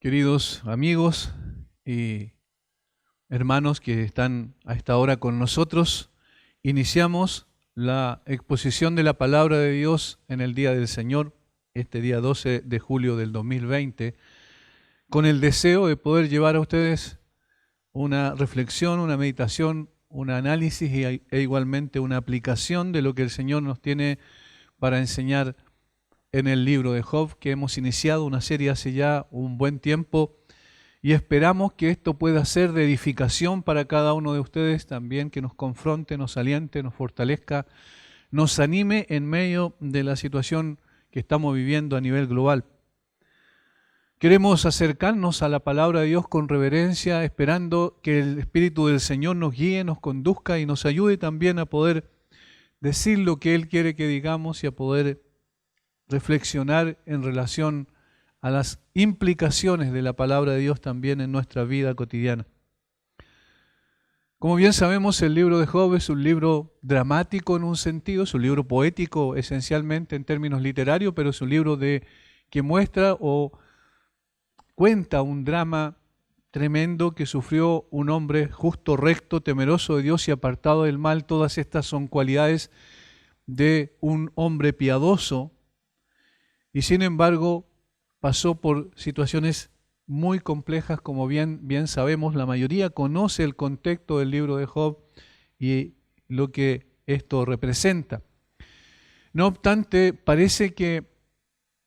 Queridos amigos y hermanos que están a esta hora con nosotros, iniciamos la exposición de la palabra de Dios en el Día del Señor, este día 12 de julio del 2020, con el deseo de poder llevar a ustedes una reflexión, una meditación, un análisis e igualmente una aplicación de lo que el Señor nos tiene para enseñar en el libro de Job, que hemos iniciado una serie hace ya un buen tiempo y esperamos que esto pueda ser de edificación para cada uno de ustedes también, que nos confronte, nos aliente, nos fortalezca, nos anime en medio de la situación que estamos viviendo a nivel global. Queremos acercarnos a la palabra de Dios con reverencia, esperando que el Espíritu del Señor nos guíe, nos conduzca y nos ayude también a poder decir lo que Él quiere que digamos y a poder reflexionar en relación a las implicaciones de la palabra de Dios también en nuestra vida cotidiana. Como bien sabemos, el libro de Job es un libro dramático en un sentido, es un libro poético esencialmente en términos literarios, pero es un libro que muestra o cuenta un drama tremendo que sufrió un hombre justo, recto, temeroso de Dios y apartado del mal. Todas estas son cualidades de un hombre piadoso, y sin embargo pasó por situaciones muy complejas, como bien sabemos. La mayoría conoce el contexto del libro de Job y lo que esto representa. No obstante, parece que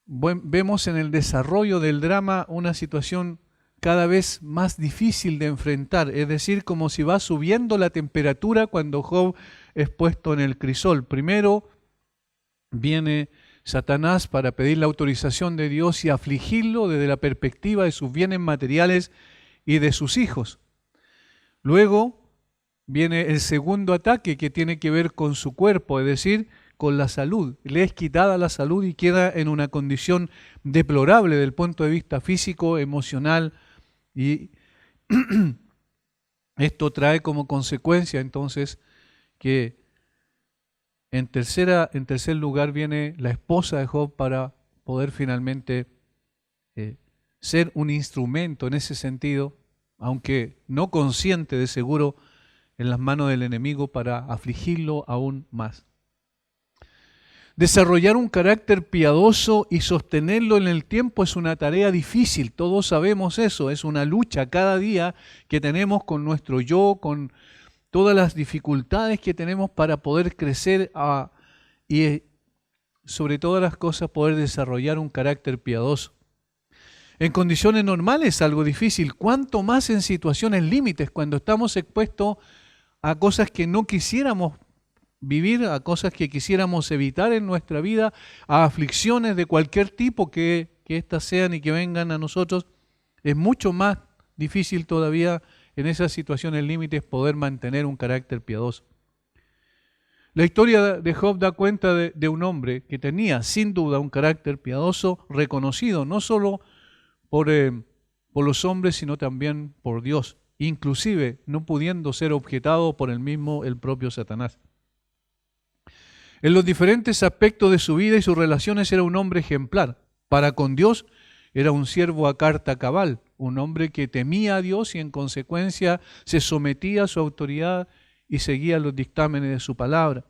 vemos en el desarrollo del drama una situación cada vez más difícil de enfrentar, es decir, como si va subiendo la temperatura cuando Job es puesto en el crisol. Primero viene Satanás para pedir la autorización de Dios y afligirlo desde la perspectiva de sus bienes materiales y de sus hijos. Luego viene el segundo ataque, que tiene que ver con su cuerpo, es decir, con la salud. Le es quitada la salud y queda en una condición deplorable desde el punto de vista físico, emocional, y esto trae como consecuencia entonces que en tercer lugar viene la esposa de Job para poder finalmente ser un instrumento en ese sentido, aunque no consciente de seguro, en las manos del enemigo para afligirlo aún más. Desarrollar un carácter piadoso y sostenerlo en el tiempo es una tarea difícil, todos sabemos eso, es una lucha cada día que tenemos con nuestro yo, con todas las dificultades que tenemos para poder crecer y sobre todas las cosas poder desarrollar un carácter piadoso. En condiciones normales es algo difícil, cuanto más en situaciones límites, cuando estamos expuestos a cosas que no quisiéramos vivir, a cosas que quisiéramos evitar en nuestra vida, a aflicciones de cualquier tipo que éstas sean y que vengan a nosotros. Es mucho más difícil todavía en esas situaciones límites poder mantener un carácter piadoso. La historia de Job da cuenta de un hombre que tenía sin duda un carácter piadoso, reconocido no solo por los hombres, sino también por Dios, inclusive no pudiendo ser objetado por el propio Satanás. En los diferentes aspectos de su vida y sus relaciones era un hombre ejemplar. Para con Dios era un siervo a carta cabal, un hombre que temía a Dios y en consecuencia se sometía a su autoridad y seguía los dictámenes de su palabra.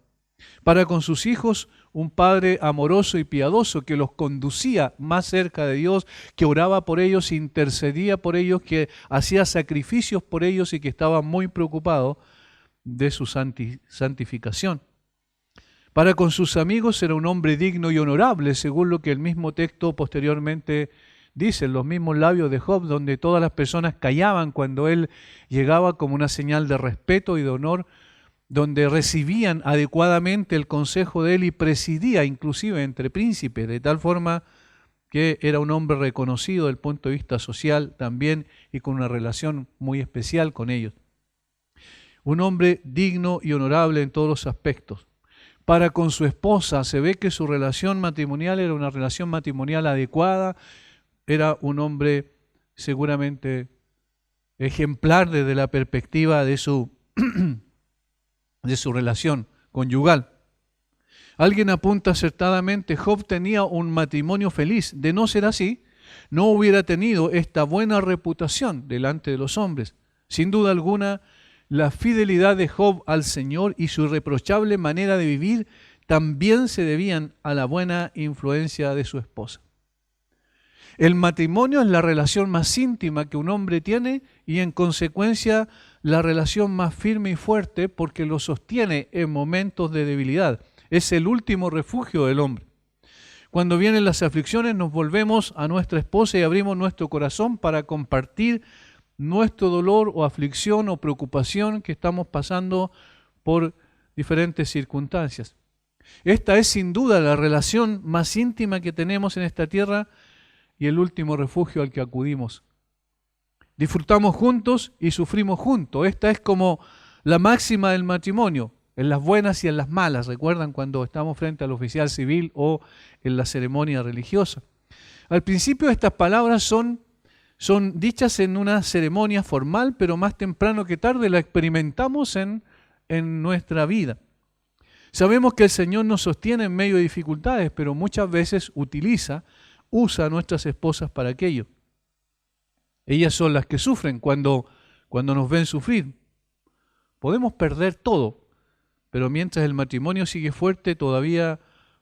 Para con sus hijos, un padre amoroso y piadoso que los conducía más cerca de Dios, que oraba por ellos, intercedía por ellos, que hacía sacrificios por ellos y que estaba muy preocupado de su santificación. Para con sus amigos era un hombre digno y honorable, según lo que el mismo texto posteriormente dice, en los mismos labios de Job, donde todas las personas callaban cuando él llegaba como una señal de respeto y de honor, donde recibían adecuadamente el consejo de él y presidía inclusive entre príncipes, de tal forma que era un hombre reconocido desde el punto de vista social también y con una relación muy especial con ellos. Un hombre digno y honorable en todos los aspectos. Para con su esposa se ve que su relación matrimonial era una relación matrimonial adecuada, era un hombre seguramente ejemplar desde la perspectiva de su relación conyugal. Alguien apunta acertadamente, Job tenía un matrimonio feliz. De no ser así, no hubiera tenido esta buena reputación delante de los hombres. Sin duda alguna, la fidelidad de Job al Señor y su irreprochable manera de vivir también se debían a la buena influencia de su esposa. El matrimonio es la relación más íntima que un hombre tiene y en consecuencia la relación más firme y fuerte porque lo sostiene en momentos de debilidad. Es el último refugio del hombre. Cuando vienen las aflicciones nos volvemos a nuestra esposa y abrimos nuestro corazón para compartir nuestro dolor o aflicción o preocupación que estamos pasando por diferentes circunstancias. Esta es sin duda la relación más íntima que tenemos en esta tierra y el último refugio al que acudimos. Disfrutamos juntos y sufrimos juntos. Esta es como la máxima del matrimonio, en las buenas y en las malas. ¿Recuerdan cuando estamos frente al oficial civil o en la ceremonia religiosa? Al principio estas palabras son dichas en una ceremonia formal, pero más temprano que tarde la experimentamos en nuestra vida. Sabemos que el Señor nos sostiene en medio de dificultades, pero muchas veces usa a nuestras esposas para aquello. Ellas son las que sufren cuando nos ven sufrir. Podemos perder todo, pero mientras el matrimonio sigue fuerte, todavía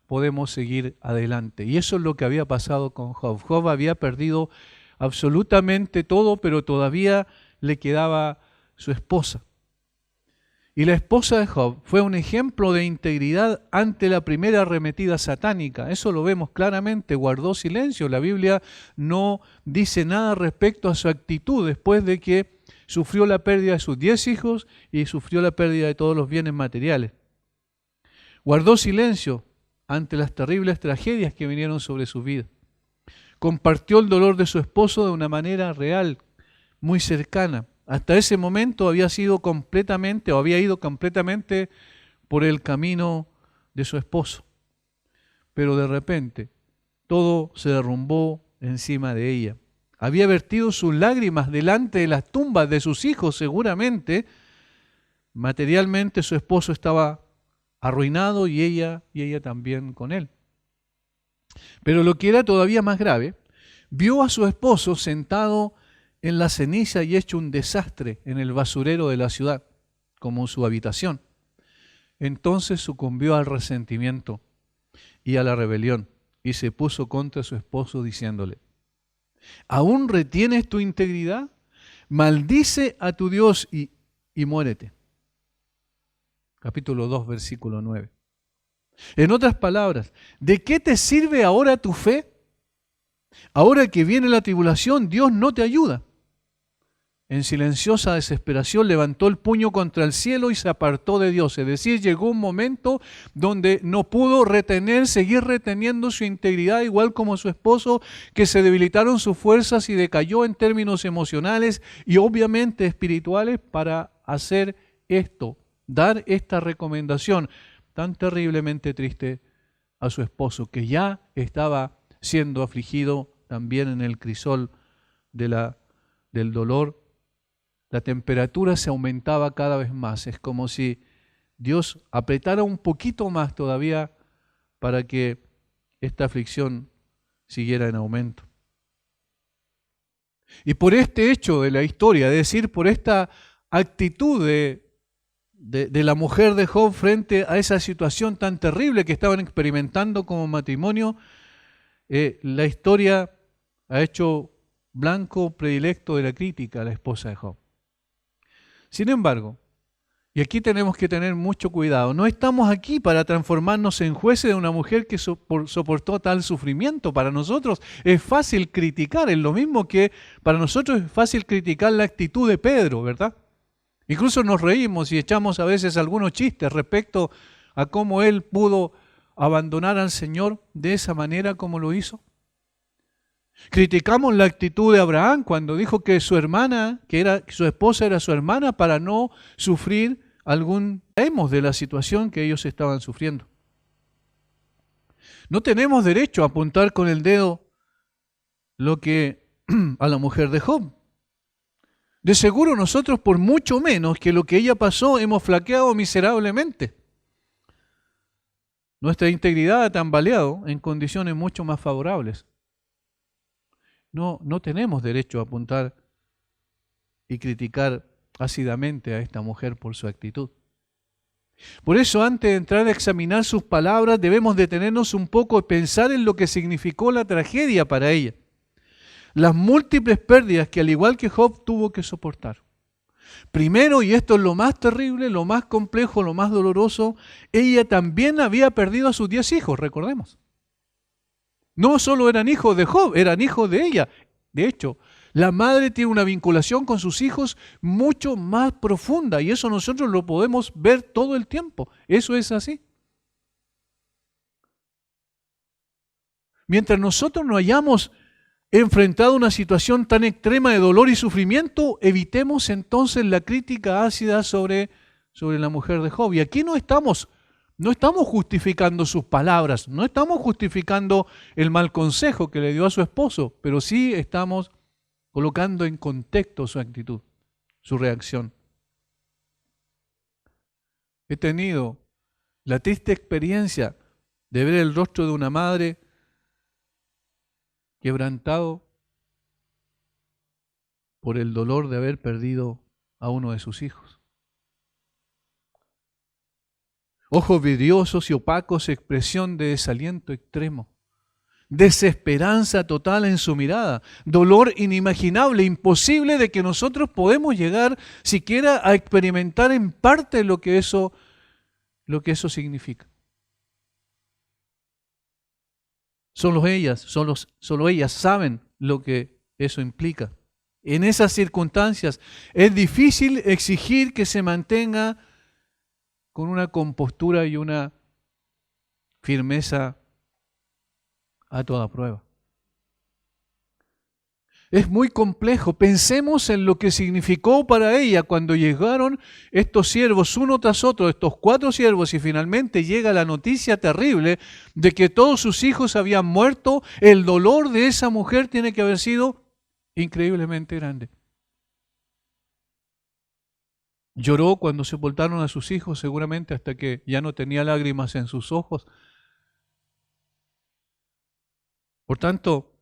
podemos seguir adelante. Y eso es lo que había pasado con Job. Job había perdido absolutamente todo, pero todavía le quedaba su esposa. Y la esposa de Job fue un ejemplo de integridad ante la primera arremetida satánica. Eso lo vemos claramente, guardó silencio. La Biblia no dice nada respecto a su actitud después de que sufrió la pérdida de sus 10 hijos y sufrió la pérdida de todos los bienes materiales. Guardó silencio ante las terribles tragedias que vinieron sobre su vida. Compartió el dolor de su esposo de una manera real, muy cercana. Hasta ese momento había ido completamente por el camino de su esposo. Pero de repente todo se derrumbó encima de ella. Había vertido sus lágrimas delante de las tumbas de sus hijos seguramente. Materialmente su esposo estaba arruinado y ella también con él. Pero lo que era todavía más grave, vio a su esposo sentado en la ceniza y hecho un desastre en el basurero de la ciudad, como su habitación. Entonces sucumbió al resentimiento y a la rebelión y se puso contra su esposo diciéndole: ¿aún retienes tu integridad? Maldice a tu Dios y muérete. Capítulo 2, versículo 9. En otras palabras, ¿de qué te sirve ahora tu fe? Ahora que viene la tribulación, Dios no te ayuda. En silenciosa desesperación levantó el puño contra el cielo y se apartó de Dios. Es decir, llegó un momento donde no pudo seguir reteniendo su integridad, igual como su esposo, que se debilitaron sus fuerzas y decayó en términos emocionales y obviamente espirituales para hacer esto, dar esta recomendación tan terriblemente triste a su esposo, que ya estaba siendo afligido también en el crisol del dolor. La temperatura se aumentaba cada vez más. Es como si Dios apretara un poquito más todavía para que esta aflicción siguiera en aumento. Y por este hecho de la historia, es decir, por esta actitud de la mujer de Job frente a esa situación tan terrible que estaban experimentando como matrimonio, la historia ha hecho blanco predilecto de la crítica a la esposa de Job. Sin embargo, y aquí tenemos que tener mucho cuidado, no estamos aquí para transformarnos en jueces de una mujer que soportó tal sufrimiento. Para nosotros es fácil criticar, es lo mismo que para nosotros es fácil criticar la actitud de Pedro, ¿verdad? Incluso nos reímos y echamos a veces algunos chistes respecto a cómo él pudo abandonar al Señor de esa manera como lo hizo. Criticamos la actitud de Abraham cuando dijo que su esposa era su hermana para no sufrir de la situación que ellos estaban sufriendo. No tenemos derecho a apuntar con el dedo a la mujer de Job. De seguro nosotros, por mucho menos que lo que ella pasó, hemos flaqueado miserablemente. Nuestra integridad ha tambaleado en condiciones mucho más favorables. no tenemos derecho a apuntar y criticar ácidamente a esta mujer por su actitud. Por eso, antes de entrar a examinar sus palabras, debemos detenernos un poco y pensar en lo que significó la tragedia para ella. Las múltiples pérdidas que, al igual que Job, tuvo que soportar. Primero, y esto es lo más terrible, lo más complejo, lo más doloroso, ella también había perdido a sus 10 hijos, recordemos. No solo eran hijos de Job, eran hijos de ella. De hecho, la madre tiene una vinculación con sus hijos mucho más profunda y eso nosotros lo podemos ver todo el tiempo. Eso es así. Mientras nosotros no hayamos enfrentado una situación tan extrema de dolor y sufrimiento, evitemos entonces la crítica ácida sobre la mujer de Job. Y aquí no estamos justificando sus palabras, no estamos justificando el mal consejo que le dio a su esposo, pero sí estamos colocando en contexto su actitud, su reacción. He tenido la triste experiencia de ver el rostro de una madre quebrantado por el dolor de haber perdido a uno de sus hijos. Ojos vidriosos y opacos, expresión de desaliento extremo, desesperanza total en su mirada, dolor inimaginable, imposible de que nosotros podemos llegar siquiera a experimentar en parte lo que eso significa. Solo ellas saben lo que eso implica. En esas circunstancias es difícil exigir que se mantenga con una compostura y una firmeza a toda prueba. Es muy complejo. Pensemos en lo que significó para ella cuando llegaron estos siervos uno tras otro, estos 4 siervos, y finalmente llega la noticia terrible de que todos sus hijos habían muerto. El dolor de esa mujer tiene que haber sido increíblemente grande. Lloró cuando sepultaron a sus hijos, seguramente hasta que ya no tenía lágrimas en sus ojos. Por tanto,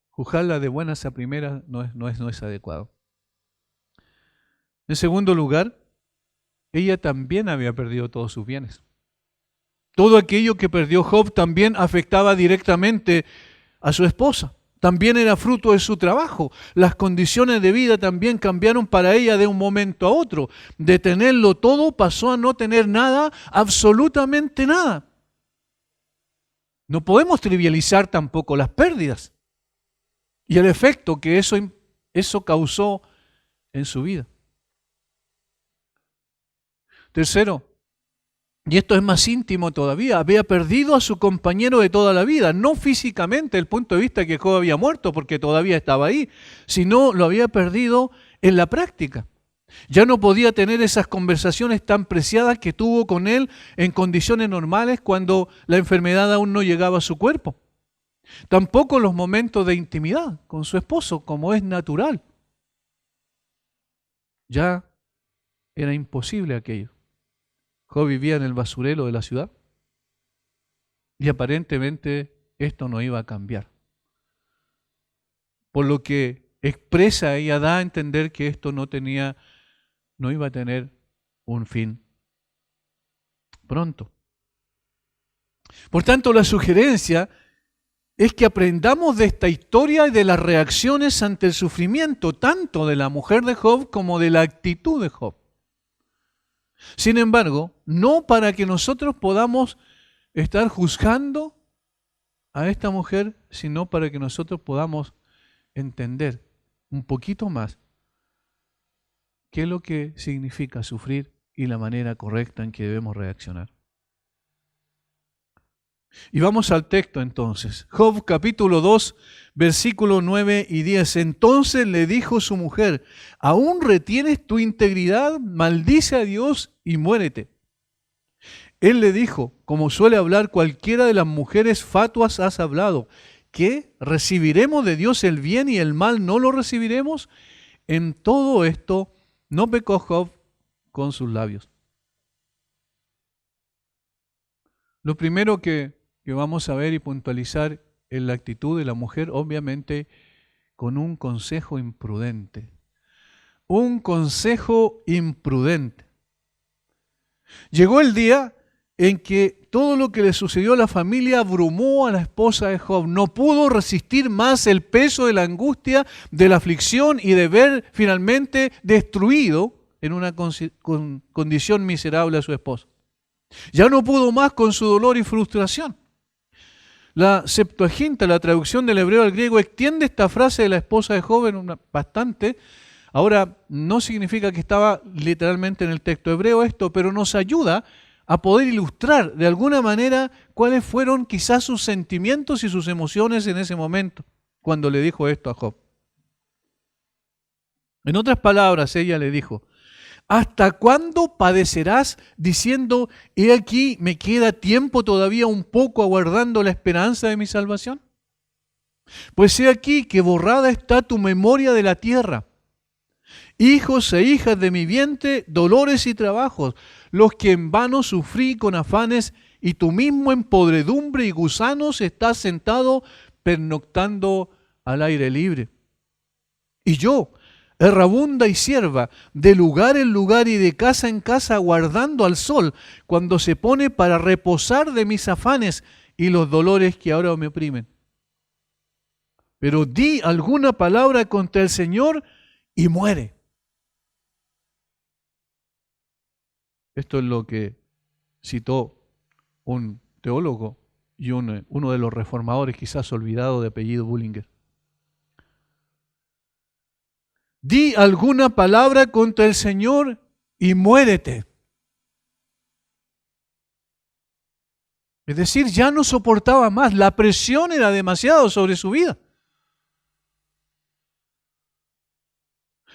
juzgarla de buenas a primeras no es adecuado. En segundo lugar, ella también había perdido todos sus bienes. Todo aquello que perdió Job también afectaba directamente a su esposa. También era fruto de su trabajo. Las condiciones de vida también cambiaron para ella de un momento a otro. De tenerlo todo pasó a no tener nada, absolutamente nada. No podemos trivializar tampoco las pérdidas y el efecto que eso causó en su vida. Tercero, y esto es más íntimo todavía, había perdido a su compañero de toda la vida, no físicamente, desde el punto de vista que Job había muerto porque todavía estaba ahí, sino lo había perdido en la práctica. Ya no podía tener esas conversaciones tan preciadas que tuvo con él en condiciones normales cuando la enfermedad aún no llegaba a su cuerpo. Tampoco los momentos de intimidad con su esposo, como es natural. Ya era imposible aquello. Job vivía en el basurero de la ciudad y aparentemente esto no iba a cambiar. Por lo que expresa ella, da a entender que esto no iba a tener un fin pronto. Por tanto, la sugerencia es que aprendamos de esta historia y de las reacciones ante el sufrimiento, tanto de la mujer de Job como de la actitud de Job. Sin embargo, no para que nosotros podamos estar juzgando a esta mujer, sino para que nosotros podamos entender un poquito más qué es lo que significa sufrir y la manera correcta en que debemos reaccionar. Y vamos al texto entonces. Job capítulo 2, versículos 9 y 10. Entonces le dijo su mujer: ¿aún retienes tu integridad? Maldice a Dios y muérete. Él le dijo: como suele hablar cualquiera de las mujeres fatuas has hablado. ¿Qué? ¿Recibiremos de Dios el bien y el mal no lo recibiremos? En todo esto no pecó Job con sus labios. Lo primero que vamos a ver y puntualizar en la actitud de la mujer, obviamente con un consejo imprudente. Un consejo imprudente. Llegó el día en que todo lo que le sucedió a la familia abrumó a la esposa de Job. No pudo resistir más el peso de la angustia, de la aflicción y de ver finalmente destruido en una condición miserable a su esposo. Ya no pudo más con su dolor y frustración. La Septuaginta, la traducción del hebreo al griego, extiende esta frase de la esposa de Job bastante. Ahora, no significa que estaba literalmente en el texto hebreo esto, pero nos ayuda a poder ilustrar de alguna manera cuáles fueron quizás sus sentimientos y sus emociones en ese momento, cuando le dijo esto a Job. En otras palabras, ella le dijo: ¿hasta cuándo padecerás diciendo, he aquí, me queda tiempo todavía un poco aguardando la esperanza de mi salvación? Pues he aquí que borrada está tu memoria de la tierra. Hijos e hijas de mi vientre, dolores y trabajos, los que en vano sufrí con afanes, y tú mismo en podredumbre y gusanos estás sentado pernoctando al aire libre. Y yo, errabunda y sierva, de lugar en lugar y de casa en casa, aguardando al sol, cuando se pone para reposar de mis afanes y los dolores que ahora me oprimen. Pero di alguna palabra contra el Señor y muere. Esto es lo que citó un teólogo y uno de los reformadores, quizás olvidado, de apellido Bullinger. Di alguna palabra contra el Señor y muérete. Es decir, ya no soportaba más, la presión era demasiado sobre su vida.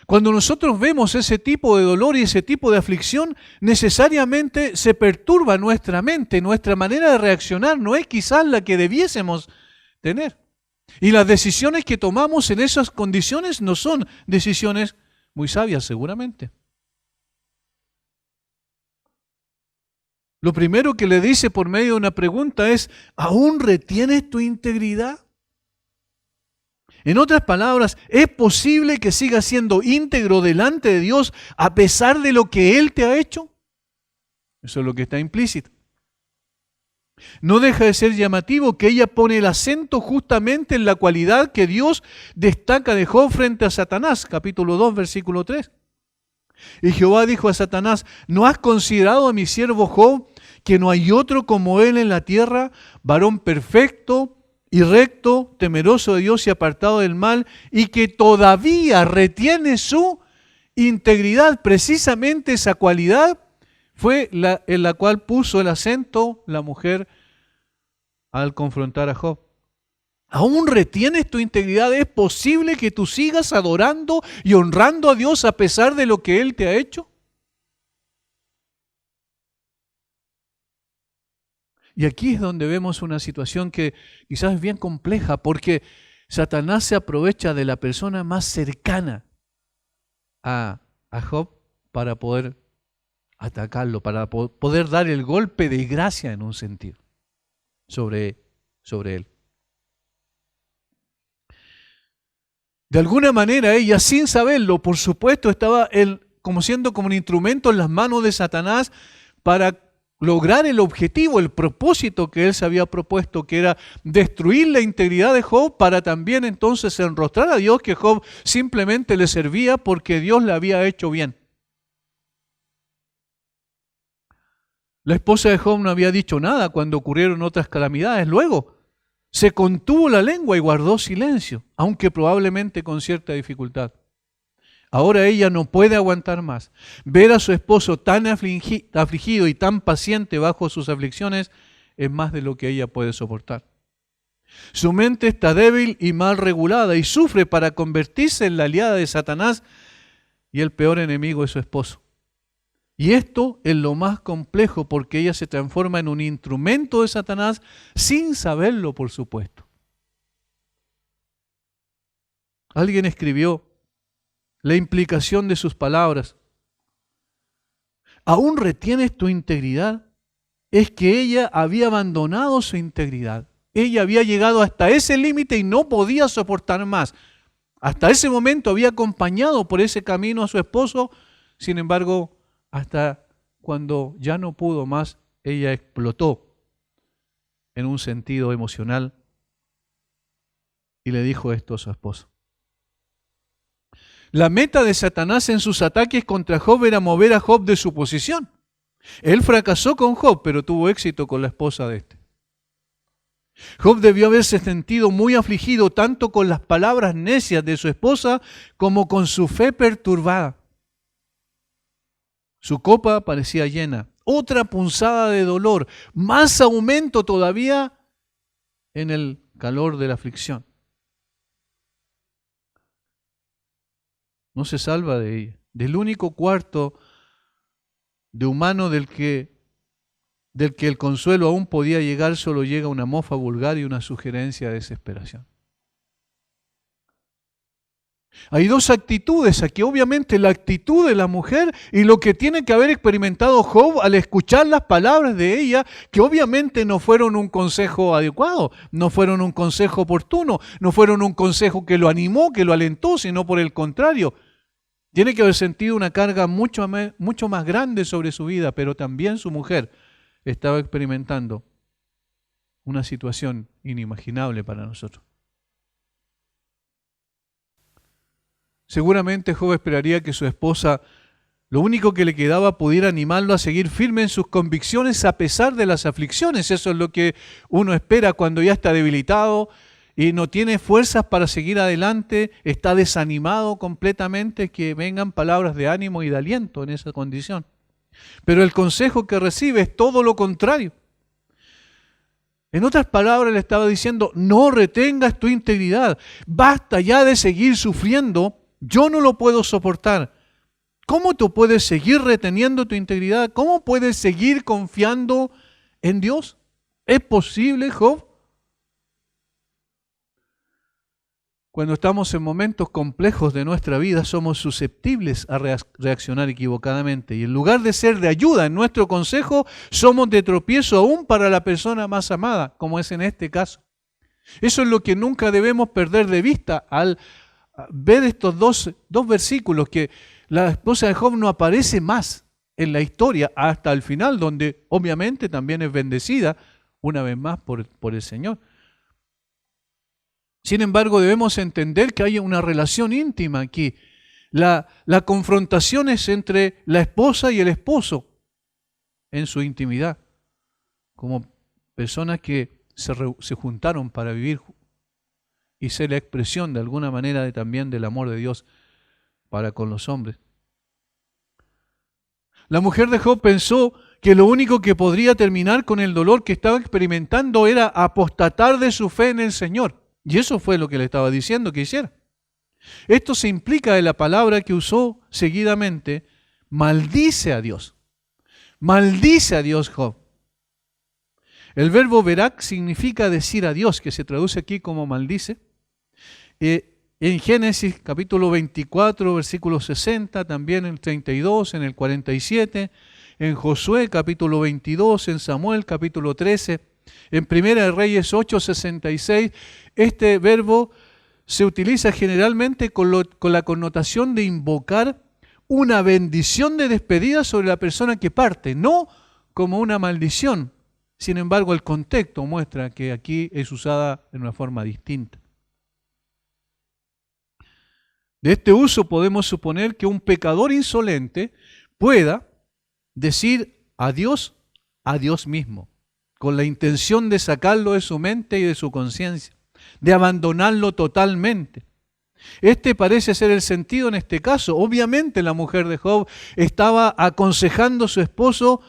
Cuando nosotros vemos ese tipo de dolor y ese tipo de aflicción, necesariamente se perturba nuestra mente, nuestra manera de reaccionar no es quizás la que debiésemos tener. Y las decisiones que tomamos en esas condiciones no son decisiones muy sabias, seguramente. Lo primero que le dice por medio de una pregunta es: ¿aún retienes tu integridad? En otras palabras, ¿es posible que sigas siendo íntegro delante de Dios a pesar de lo que Él te ha hecho? Eso es lo que está implícito. No deja de ser llamativo que ella pone el acento justamente en la cualidad que Dios destaca de Job frente a Satanás, capítulo 2, versículo 3. Y Jehová dijo a Satanás: ¿no has considerado a mi siervo Job, que no hay otro como él en la tierra, varón perfecto y recto, temeroso de Dios y apartado del mal, y que todavía retiene su integridad? Precisamente esa cualidad fue en la cual puso el acento la mujer al confrontar a Job. ¿Aún retienes tu integridad? ¿Es posible que tú sigas adorando y honrando a Dios a pesar de lo que Él te ha hecho? Y aquí es donde vemos una situación que quizás es bien compleja, porque Satanás se aprovecha de la persona más cercana a Job para poder atacarlo, para poder dar el golpe de gracia en un sentido sobre él. De alguna manera ella, sin saberlo, por supuesto, estaba como siendo como un instrumento en las manos de Satanás para lograr el objetivo, el propósito que él se había propuesto, que era destruir la integridad de Job, para también entonces enrostrar a Dios que Job simplemente le servía porque Dios le había hecho bien. La esposa de Job no había dicho nada cuando ocurrieron otras calamidades. Luego se contuvo la lengua y guardó silencio, aunque probablemente con cierta dificultad. Ahora ella no puede aguantar más. Ver a su esposo tan afligido y tan paciente bajo sus aflicciones es más de lo que ella puede soportar. Su mente está débil y mal regulada y sufre para convertirse en la aliada de Satanás y el peor enemigo de su esposo. Y esto es lo más complejo, porque ella se transforma en un instrumento de Satanás sin saberlo, por supuesto. Alguien escribió la implicación de sus palabras: ¿aún retienes tu integridad? Es que ella había abandonado su integridad. Ella había llegado hasta ese límite y no podía soportar más. Hasta ese momento había acompañado por ese camino a su esposo, sin embargo, hasta cuando ya no pudo más, ella explotó en un sentido emocional y le dijo esto a su esposo. La meta de Satanás en sus ataques contra Job era mover a Job de su posición. Él fracasó con Job, pero tuvo éxito con la esposa de este. Job debió haberse sentido muy afligido tanto con las palabras necias de su esposa como con su fe perturbada. Su copa parecía llena. Otra punzada de dolor, más aumento todavía en el calor de la aflicción. No se salva de ella. Del único cuarto de humano del que el consuelo aún podía llegar, solo llega una mofa vulgar y una sugerencia de desesperación. Hay dos actitudes aquí, obviamente la actitud de la mujer y lo que tiene que haber experimentado Job al escuchar las palabras de ella, que obviamente no fueron un consejo adecuado, no fueron un consejo oportuno, no fueron un consejo que lo animó, que lo alentó, sino por el contrario. Tiene que haber sentido una carga mucho más grande sobre su vida, pero también su mujer estaba experimentando una situación inimaginable para nosotros. Seguramente Job esperaría que su esposa, lo único que le quedaba, pudiera animarlo a seguir firme en sus convicciones a pesar de las aflicciones. Eso es lo que uno espera cuando ya está debilitado y no tiene fuerzas para seguir adelante, está desanimado completamente, que vengan palabras de ánimo y de aliento en esa condición. Pero el consejo que recibe es todo lo contrario. En otras palabras, le estaba diciendo, no retengas tu integridad, basta ya de seguir sufriendo, yo no lo puedo soportar. ¿Cómo tú puedes seguir reteniendo tu integridad? ¿Cómo puedes seguir confiando en Dios? ¿Es posible, Job? Cuando estamos en momentos complejos de nuestra vida, somos susceptibles a reaccionar equivocadamente. Y en lugar de ser de ayuda en nuestro consejo, somos de tropiezo aún para la persona más amada, como es en este caso. Eso es lo que nunca debemos perder de vista al ver estos dos versículos, que la esposa de Job no aparece más en la historia hasta el final, donde obviamente también es bendecida una vez más por el Señor. Sin embargo, debemos entender que hay una relación íntima aquí. La confrontación es entre la esposa y el esposo en su intimidad, como personas que se juntaron para vivir y ser la expresión de alguna manera también del amor de Dios para con los hombres. La mujer de Job pensó que lo único que podría terminar con el dolor que estaba experimentando era apostatar de su fe en el Señor. Y eso fue lo que le estaba diciendo que hiciera. Esto se implica de la palabra que usó seguidamente, maldice a Dios. Maldice a Dios, Job. El verbo verak significa decir a Dios, que se traduce aquí como maldice. En Génesis capítulo 24, versículo 60, también en el 32, en el 47, en Josué capítulo 22, en Samuel capítulo 13, en Primera de Reyes 8, 66, este verbo se utiliza generalmente con la connotación de invocar una bendición de despedida sobre la persona que parte, no como una maldición. Sin embargo, el contexto muestra que aquí es usada de una forma distinta. De este uso podemos suponer que un pecador insolente pueda decir adiós a Dios mismo, con la intención de sacarlo de su mente y de su conciencia, de abandonarlo totalmente. Este parece ser el sentido en este caso. Obviamente la mujer de Job estaba aconsejando a su esposo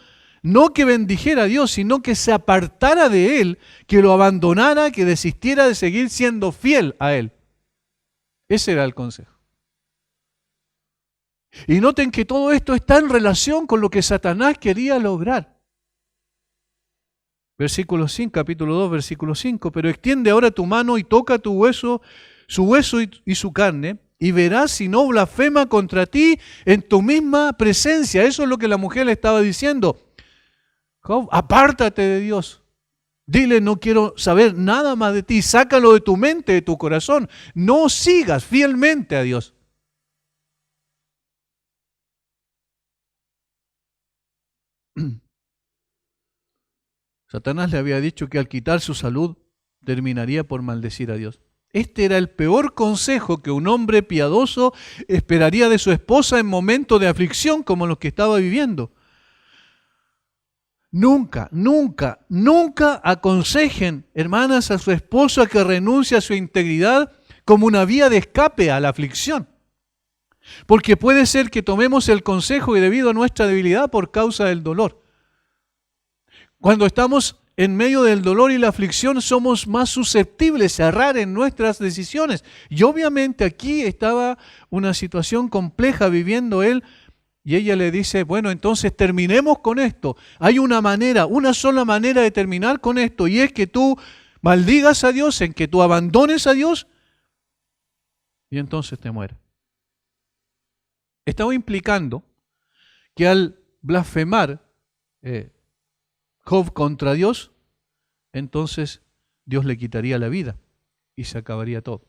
no que bendijera a Dios, sino que se apartara de él, que lo abandonara, que desistiera de seguir siendo fiel a él. Ese era el consejo. Y noten que todo esto está en relación con lo que Satanás quería lograr. Versículo 5, capítulo 2, versículo 5. Pero extiende ahora tu mano y toca tu hueso, su hueso y su carne, y verás si no blasfema contra ti en tu misma presencia. Eso es lo que la mujer le estaba diciendo. Job, apártate de Dios. Dile, no quiero saber nada más de ti. Sácalo de tu mente, de tu corazón. No sigas fielmente a Dios. Satanás le había dicho que al quitar su salud terminaría por maldecir a Dios. Este era el peor consejo que un hombre piadoso esperaría de su esposa en momentos de aflicción como los que estaba viviendo. Nunca, nunca, nunca aconsejen, hermanas, a su esposo a que renuncie a su integridad como una vía de escape a la aflicción. Porque puede ser que tomemos el consejo y debido a nuestra debilidad por causa del dolor. Cuando estamos en medio del dolor y la aflicción somos más susceptibles a errar en nuestras decisiones. Y obviamente aquí estaba una situación compleja viviendo él. Y ella le dice, bueno, entonces terminemos con esto. Hay una manera, una sola manera de terminar con esto, y es que tú maldigas a Dios, en que tú abandones a Dios, y entonces te mueras. Estaba implicando que al blasfemar Job contra Dios, entonces Dios le quitaría la vida y se acabaría todo.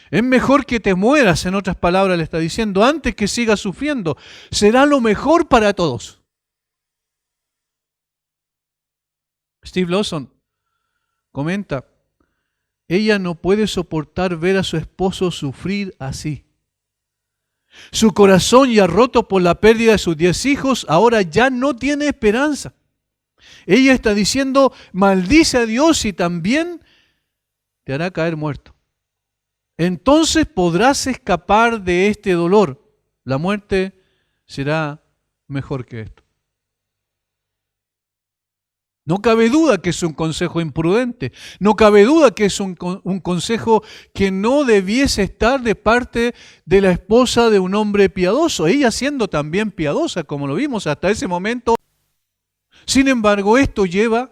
Es mejor que te mueras, en otras palabras le está diciendo, antes que sigas sufriendo. Será lo mejor para todos. Steve Lawson comenta, ella no puede soportar ver a su esposo sufrir así. Su corazón ya roto por la pérdida de sus 10 hijos, ahora ya no tiene esperanza. Ella está diciendo, maldice a Dios y también te hará caer muerto. Entonces podrás escapar de este dolor. La muerte será mejor que esto. No cabe duda que es un consejo imprudente. No cabe duda que es un consejo que no debiese estar de parte de la esposa de un hombre piadoso. Ella siendo también piadosa, como lo vimos hasta ese momento. Sin embargo, esto lleva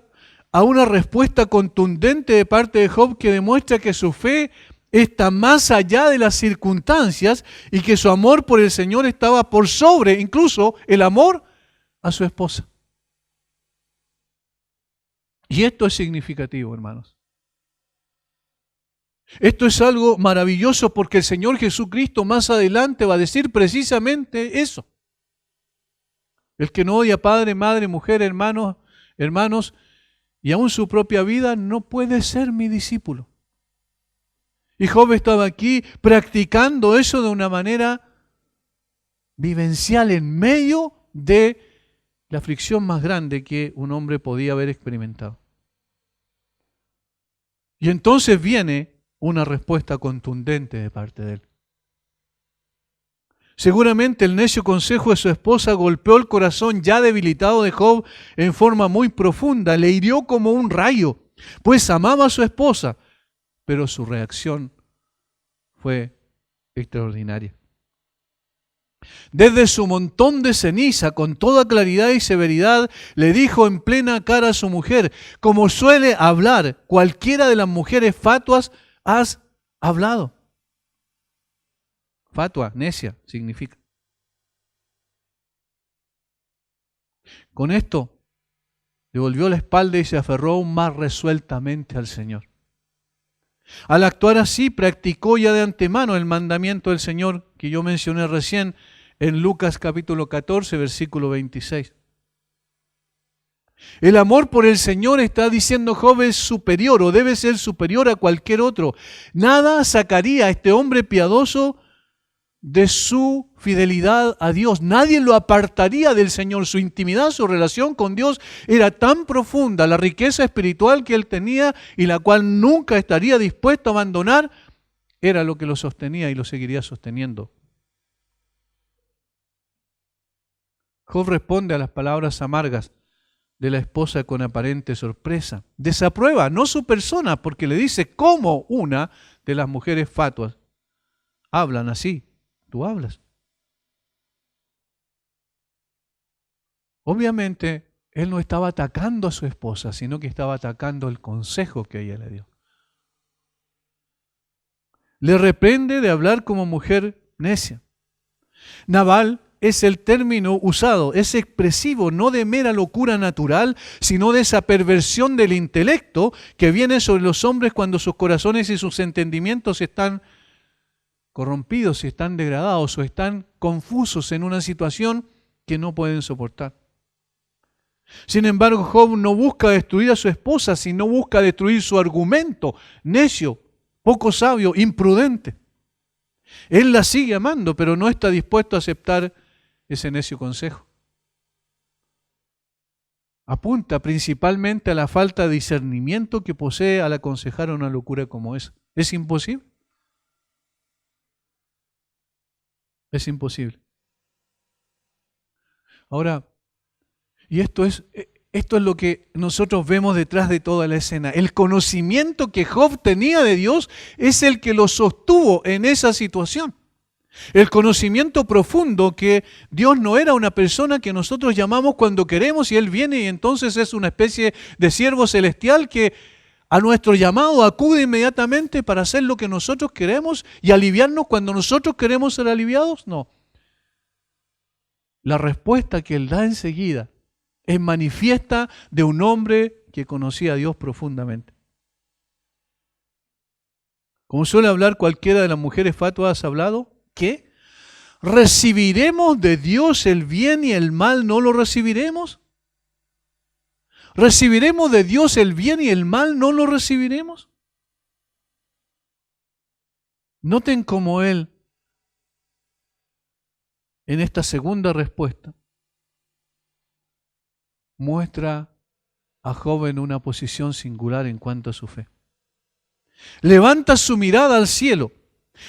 a una respuesta contundente de parte de Job que demuestra que su fe está más allá de las circunstancias y que su amor por el Señor estaba por sobre incluso el amor a su esposa. Y esto es significativo, hermanos. Esto es algo maravilloso porque el Señor Jesucristo más adelante va a decir precisamente eso. El que no odia padre, madre, mujer, hermanos, y aún su propia vida, no puede ser mi discípulo. Y Job estaba aquí practicando eso de una manera vivencial en medio de la aflicción más grande que un hombre podía haber experimentado. Y entonces viene una respuesta contundente de parte de él. Seguramente el necio consejo de su esposa golpeó el corazón ya debilitado de Job en forma muy profunda, le hirió como un rayo, pues amaba a su esposa, pero su reacción fue extraordinaria. Desde su montón de ceniza, con toda claridad y severidad, le dijo en plena cara a su mujer, como suele hablar cualquiera de las mujeres fatuas, has hablado. Fatua, necia, significa. Con esto, le volvió la espalda y se aferró aún más resueltamente al Señor. Al actuar así, practicó ya de antemano el mandamiento del Señor que yo mencioné recién en Lucas capítulo 14, versículo 26. El amor por el Señor, está diciendo Job, es superior o debe ser superior a cualquier otro. Nada sacaría a este hombre piadoso de su fidelidad a Dios. Nadie lo apartaría del Señor. Su intimidad, su relación con Dios era tan profunda, la riqueza espiritual que él tenía y la cual nunca estaría dispuesto a abandonar, era lo que lo sostenía y lo seguiría sosteniendo. Job responde a las palabras amargas de la esposa con aparente sorpresa. Desaprueba no su persona, porque le dice cómo una de las mujeres fatuas hablan así. Tú hablas. Obviamente, él no estaba atacando a su esposa, sino que estaba atacando el consejo que ella le dio. Le reprende de hablar como mujer necia. Nabal es el término usado, es expresivo, no de mera locura natural, sino de esa perversión del intelecto que viene sobre los hombres cuando sus corazones y sus entendimientos están corrompidos, están degradados o están confusos en una situación que no pueden soportar. Sin embargo, Job no busca destruir a su esposa, sino busca destruir su argumento, necio, poco sabio, imprudente. Él la sigue amando, pero no está dispuesto a aceptar ese necio consejo. Apunta principalmente a la falta de discernimiento que posee al aconsejar una locura como esa. ¿Es imposible? Es imposible. Ahora, y esto es lo que nosotros vemos detrás de toda la escena. El conocimiento que Job tenía de Dios es el que lo sostuvo en esa situación. El conocimiento profundo que Dios no era una persona que nosotros llamamos cuando queremos y Él viene y entonces es una especie de siervo celestial que a nuestro llamado acude inmediatamente para hacer lo que nosotros queremos y aliviarnos cuando nosotros queremos ser aliviados. No. La respuesta que Él da enseguida es manifiesta de un hombre que conocía a Dios profundamente. Como suele hablar cualquiera de las mujeres fatuas, ha hablado, ¿qué? ¿Recibiremos de Dios el bien y el mal no lo recibiremos? ¿Recibiremos de Dios el bien y el mal no lo recibiremos? Noten cómo Él, en esta segunda respuesta, muestra a Job en una posición singular en cuanto a su fe. Levanta su mirada al cielo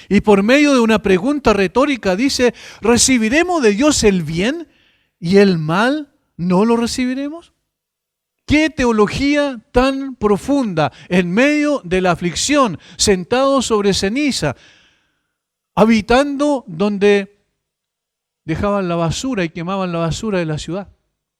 y por medio de una pregunta retórica dice, ¿recibiremos de Dios el bien y el mal no lo recibiremos? ¡Qué teología tan profunda! En medio de la aflicción, sentado sobre ceniza, habitando donde dejaban la basura y quemaban la basura de la ciudad.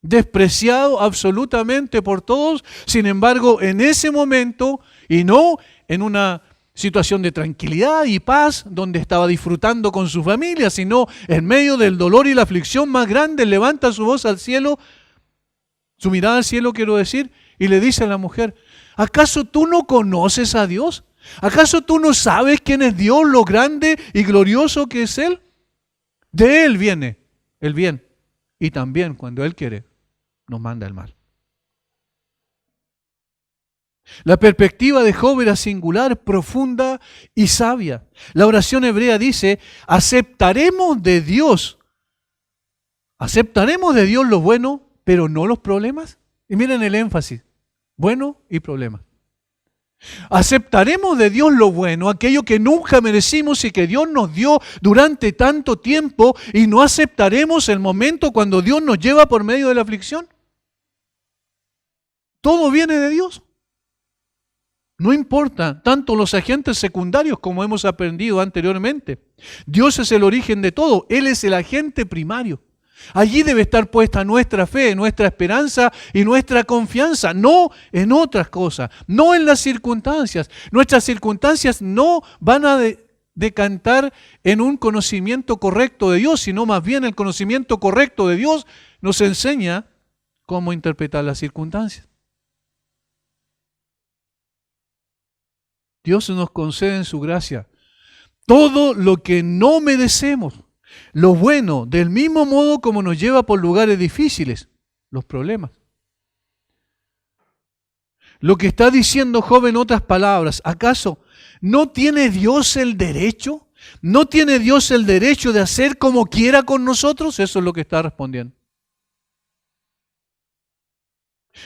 Despreciado absolutamente por todos, sin embargo, en ese momento, y no en una situación de tranquilidad y paz, donde estaba disfrutando con su familia, sino en medio del dolor y la aflicción más grande, levanta su voz al cielo, su mirada al cielo quiero decir, y le dice a la mujer, ¿acaso tú no conoces a Dios? ¿Acaso tú no sabes quién es Dios, lo grande y glorioso que es Él? De Él viene el bien, y también cuando Él quiere, nos manda el mal. La perspectiva de Job era singular, profunda y sabia. La oración hebrea dice, aceptaremos de Dios lo bueno, pero no los problemas. Y miren el énfasis, bueno y problemas. Aceptaremos de Dios lo bueno, aquello que nunca merecimos y que Dios nos dio durante tanto tiempo, y no aceptaremos el momento cuando Dios nos lleva por medio de la aflicción. Todo viene de Dios. No importa tanto los agentes secundarios como hemos aprendido anteriormente. Dios es el origen de todo. Él es el agente primario. Allí debe estar puesta nuestra fe, nuestra esperanza y nuestra confianza, no en otras cosas, no en las circunstancias. Nuestras circunstancias no van a decantar en un conocimiento correcto de Dios, sino más bien el conocimiento correcto de Dios nos enseña cómo interpretar las circunstancias. Dios nos concede en su gracia todo lo que no merecemos. Lo bueno, del mismo modo como nos lleva por lugares difíciles, los problemas. Lo que está diciendo Job en otras palabras, ¿acaso no tiene Dios el derecho? ¿No tiene Dios el derecho de hacer como quiera con nosotros? Eso es lo que está respondiendo.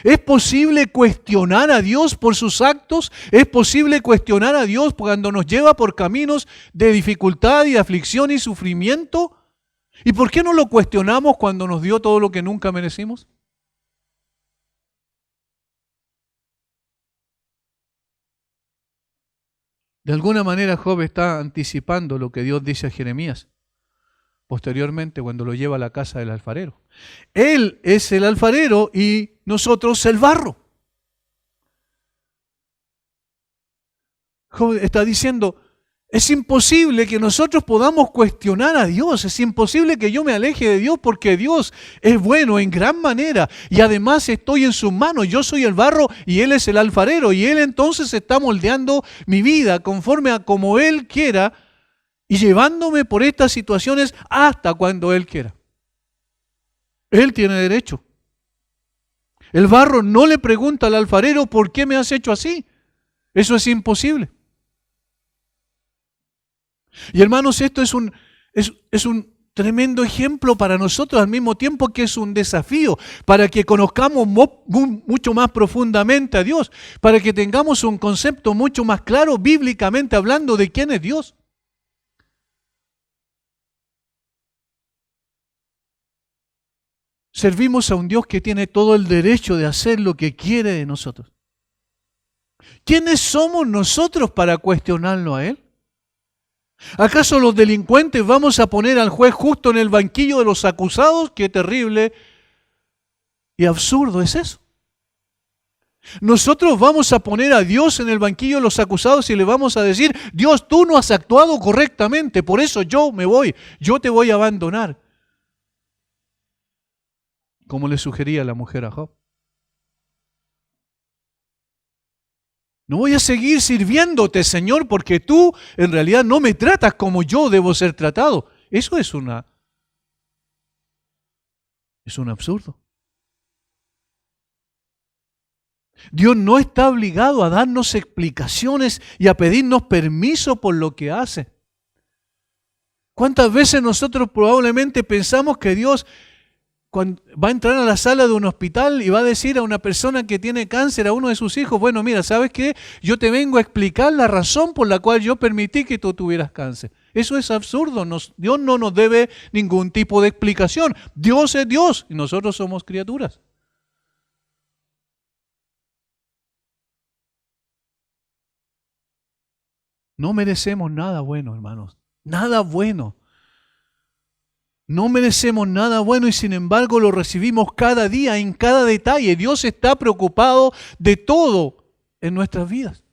¿Es posible cuestionar a Dios por sus actos? ¿Es posible cuestionar a Dios cuando nos lleva por caminos de dificultad y aflicción y sufrimiento? ¿Y por qué no lo cuestionamos cuando nos dio todo lo que nunca merecimos? De alguna manera Job está anticipando lo que Dios dice a Jeremías posteriormente cuando lo lleva a la casa del alfarero. Él es el alfarero y nosotros el barro. Job está diciendo, Es imposible que nosotros podamos cuestionar a Dios, es imposible que yo me aleje de Dios porque Dios es bueno en gran manera y además estoy en sus manos, yo soy el barro y Él es el alfarero y Él entonces está moldeando mi vida conforme a como Él quiera y llevándome por estas situaciones hasta cuando Él quiera. Él tiene derecho. El barro no le pregunta al alfarero ¿por qué me has hecho así? Eso es imposible. Y hermanos, esto es un tremendo ejemplo para nosotros al mismo tiempo que es un desafío para que conozcamos mucho más profundamente a Dios, para que tengamos un concepto mucho más claro bíblicamente hablando de quién es Dios. Servimos a un Dios que tiene todo el derecho de hacer lo que quiere de nosotros. ¿Quiénes somos nosotros para cuestionarlo a Él? ¿Acaso los delincuentes vamos a poner al juez justo en el banquillo de los acusados? ¡Qué terrible y absurdo es eso! Nosotros vamos a poner a Dios en el banquillo de los acusados y le vamos a decir, Dios, tú no has actuado correctamente, por eso yo me voy, yo te voy a abandonar. Como le sugería la mujer a Job. No voy a seguir sirviéndote, Señor, porque tú en realidad no me tratas como yo debo ser tratado. Eso es un absurdo. Dios no está obligado a darnos explicaciones y a pedirnos permiso por lo que hace. ¿Cuántas veces nosotros probablemente pensamos que Dios va a entrar a la sala de un hospital y va a decir a una persona que tiene cáncer, a uno de sus hijos, bueno, mira, ¿sabes qué? Yo te vengo a explicar la razón por la cual yo permití que tú tuvieras cáncer. Eso es absurdo. Dios no nos debe ningún tipo de explicación. Dios es Dios y nosotros somos criaturas. No merecemos nada bueno, hermanos. Nada bueno. No merecemos nada bueno y sin embargo lo recibimos cada día, en cada detalle. Dios está preocupado de todo en nuestras vidas.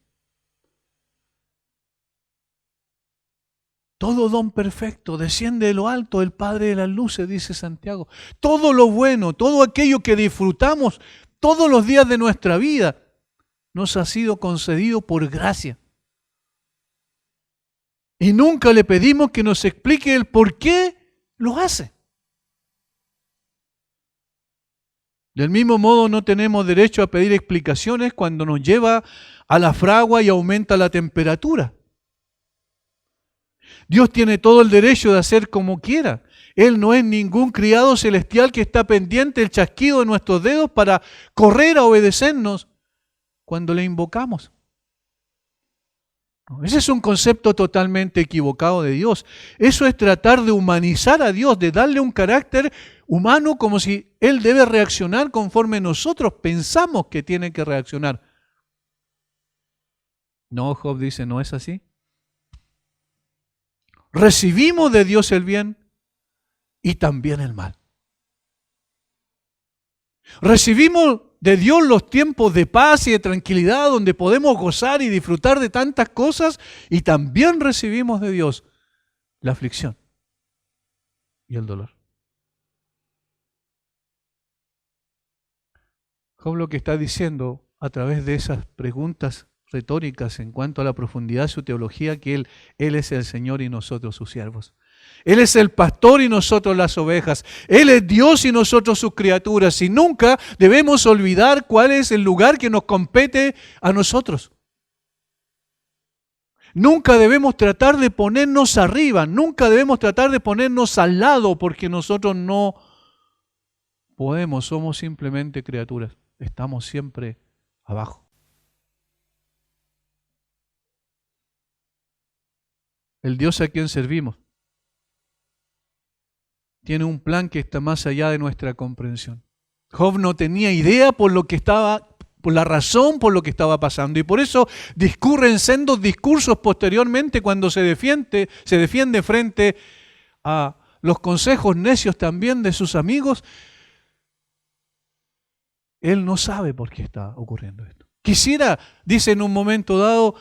Todo don perfecto desciende de lo alto, el Padre de las luces, dice Santiago. Todo lo bueno, todo aquello que disfrutamos todos los días de nuestra vida, nos ha sido concedido por gracia. Y nunca le pedimos que nos explique el por qué lo hace. Del mismo modo no tenemos derecho a pedir explicaciones cuando nos lleva a la fragua y aumenta la temperatura. Dios tiene todo el derecho de hacer como quiera. Él no es ningún criado celestial que está pendiente del chasquido de nuestros dedos para correr a obedecernos cuando le invocamos. Ese es un concepto totalmente equivocado de Dios. Eso es tratar de humanizar a Dios, de darle un carácter humano como si Él debe reaccionar conforme nosotros pensamos que tiene que reaccionar. No, Job dice, no es así. Recibimos de Dios el bien y también el mal. Recibimos de Dios los tiempos de paz y de tranquilidad donde podemos gozar y disfrutar de tantas cosas y también recibimos de Dios la aflicción y el dolor. Job lo que está diciendo a través de esas preguntas retóricas en cuanto a la profundidad de su teología, que Él es el Señor y nosotros sus siervos. Él es el pastor y nosotros las ovejas. Él es Dios y nosotros sus criaturas. Y nunca debemos olvidar cuál es el lugar que nos compete a nosotros. Nunca debemos tratar de ponernos arriba, nunca debemos tratar de ponernos al lado, porque nosotros no podemos, somos simplemente criaturas. Estamos siempre abajo. El Dios a quien servimos tiene un plan que está más allá de nuestra comprensión. Job no tenía idea por la razón por lo que estaba pasando. Y por eso discurre en sendos discursos posteriormente cuando se defiende frente a los consejos necios también de sus amigos. Él no sabe por qué está ocurriendo esto. Quisiera, dice en un momento dado,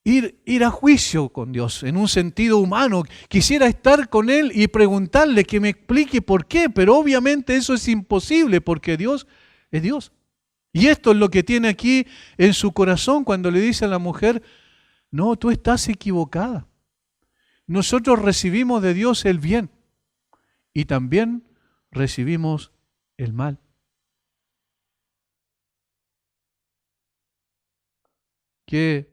ir a juicio con Dios en un sentido humano. Quisiera estar con Él y preguntarle que me explique por qué, pero obviamente eso es imposible porque Dios es Dios. Y esto es lo que tiene aquí en su corazón cuando le dice a la mujer, no, tú estás equivocada. Nosotros recibimos de Dios el bien y también recibimos el mal. Qué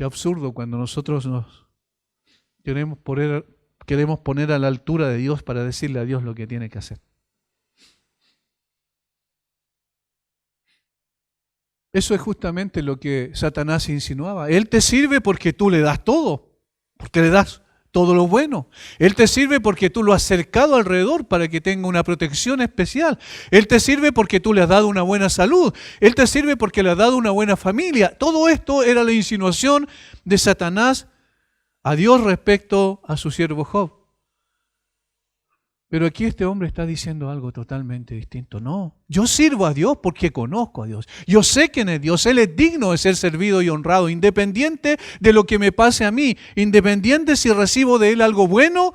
absurdo cuando nosotros nos queremos poner a la altura de Dios para decirle a Dios lo que tiene que hacer. Eso es justamente lo que Satanás insinuaba. Él te sirve porque tú le das todo, porque le das todo lo bueno. Él te sirve porque tú lo has cercado alrededor para que tenga una protección especial. Él te sirve porque tú le has dado una buena salud. Él te sirve porque le has dado una buena familia. Todo esto era la insinuación de Satanás a Dios respecto a su siervo Job. Pero aquí este hombre está diciendo algo totalmente distinto. No, yo sirvo a Dios porque conozco a Dios. Yo sé quién es Dios. Él es digno de ser servido y honrado, independiente de lo que me pase a mí, independiente si recibo de Él algo bueno,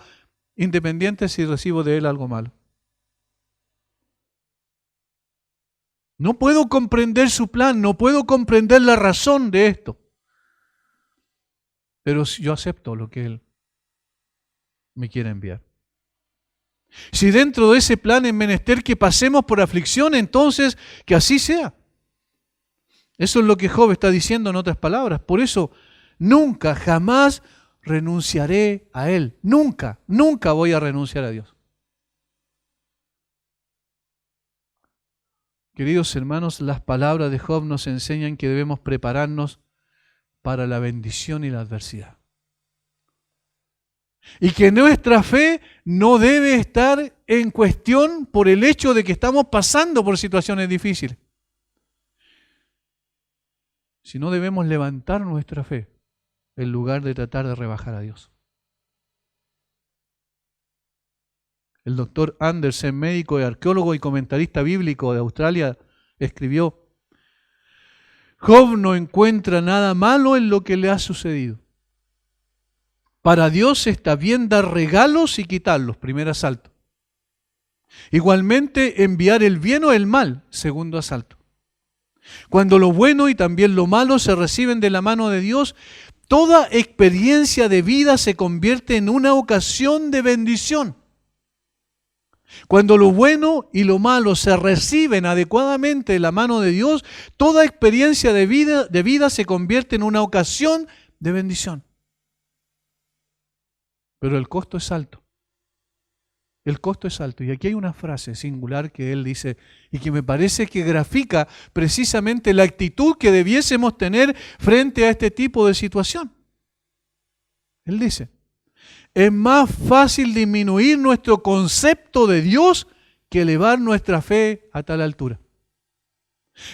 independiente si recibo de Él algo malo. No puedo comprender su plan, no puedo comprender la razón de esto. Pero yo acepto lo que Él me quiere enviar. Si dentro de ese plan es menester que pasemos por aflicción, entonces que así sea. Eso es lo que Job está diciendo en otras palabras. Por eso, nunca, jamás renunciaré a Él. Nunca, nunca voy a renunciar a Dios. Queridos hermanos, las palabras de Job nos enseñan que debemos prepararnos para la bendición y la adversidad. Y que nuestra fe no debe estar en cuestión por el hecho de que estamos pasando por situaciones difíciles. Sino debemos levantar nuestra fe en lugar de tratar de rebajar a Dios. El doctor Andersen, médico y arqueólogo y comentarista bíblico de Australia, escribió: Job no encuentra nada malo en lo que le ha sucedido. Para Dios está bien dar regalos y quitarlos, primer asalto. Igualmente enviar el bien o el mal, segundo asalto. Cuando lo bueno y también lo malo se reciben de la mano de Dios, toda experiencia de vida se convierte en una ocasión de bendición. Cuando lo bueno y lo malo se reciben adecuadamente de la mano de Dios, toda experiencia de vida se convierte en una ocasión de bendición. Pero el costo es alto. El costo es alto. Y aquí hay una frase singular que él dice y que me parece que grafica precisamente la actitud que debiésemos tener frente a este tipo de situación. Él dice: es más fácil disminuir nuestro concepto de Dios que elevar nuestra fe a tal altura.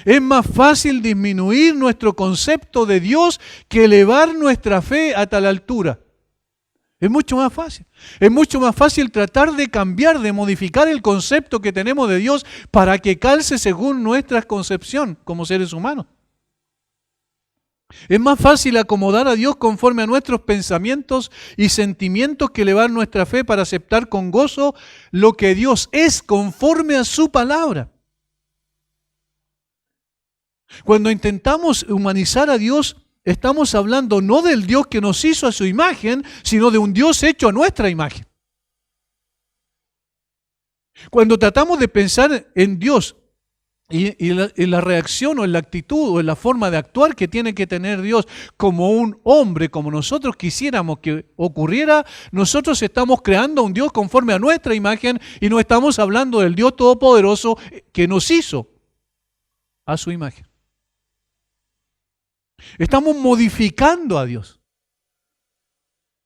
Es más fácil disminuir nuestro concepto de Dios que elevar nuestra fe a tal altura. Es mucho más fácil. Es mucho más fácil tratar de cambiar, de modificar el concepto que tenemos de Dios para que calce según nuestra concepción como seres humanos. Es más fácil acomodar a Dios conforme a nuestros pensamientos y sentimientos que elevar nuestra fe para aceptar con gozo lo que Dios es conforme a su palabra. Cuando intentamos humanizar a Dios, estamos hablando no del Dios que nos hizo a su imagen, sino de un Dios hecho a nuestra imagen. Cuando tratamos de pensar en Dios y en la reacción o en la actitud o en la forma de actuar que tiene que tener Dios como un hombre, como nosotros quisiéramos que ocurriera, nosotros estamos creando un Dios conforme a nuestra imagen y no estamos hablando del Dios Todopoderoso que nos hizo a su imagen. Estamos modificando a Dios.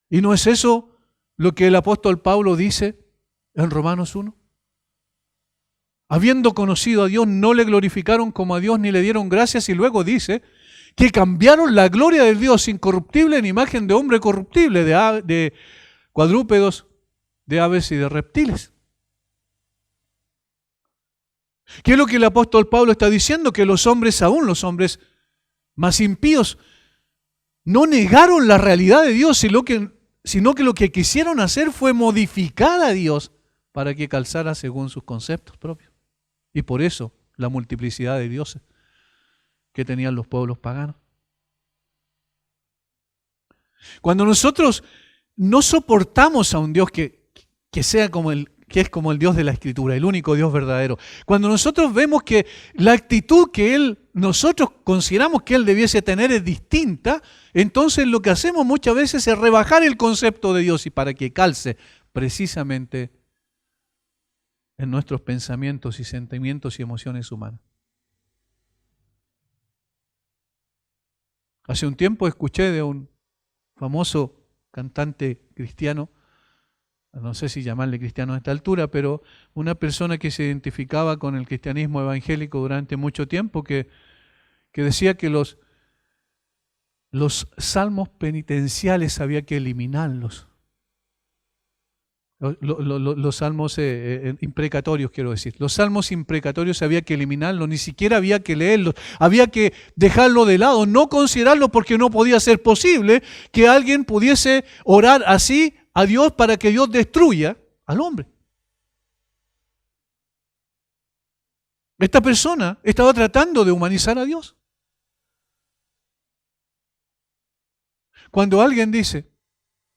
¿Y no es eso lo que el apóstol Pablo dice en Romanos 1? Habiendo conocido a Dios, no le glorificaron como a Dios ni le dieron gracias, y luego dice que cambiaron la gloria del Dios incorruptible en imagen de hombre corruptible, de cuadrúpedos, de aves y de reptiles. ¿Qué es lo que el apóstol Pablo está diciendo? Que los hombres, aún los hombres más impíos, no negaron la realidad de Dios, sino que lo que quisieron hacer fue modificar a Dios para que calzara según sus conceptos propios. Y por eso la multiplicidad de dioses que tenían los pueblos paganos. Cuando nosotros no soportamos a un Dios que sea como que es como el Dios de la Escritura, el único Dios verdadero, cuando nosotros vemos que la actitud que nosotros consideramos que Él debiese tener es distinta, entonces lo que hacemos muchas veces es rebajar el concepto de Dios y para que calce precisamente en nuestros pensamientos y sentimientos y emociones humanas. Hace un tiempo escuché de un famoso cantante cristiano, no sé si llamarle cristiano a esta altura, pero una persona que se identificaba con el cristianismo evangélico durante mucho tiempo, que decía que los salmos penitenciales había que eliminarlos. Los salmos imprecatorios, quiero decir. Los salmos imprecatorios había que eliminarlos, ni siquiera había que leerlos, había que dejarlo de lado, no considerarlo porque no podía ser posible que alguien pudiese orar así a Dios para que Dios destruya al hombre. Esta persona estaba tratando de humanizar a Dios. Cuando alguien dice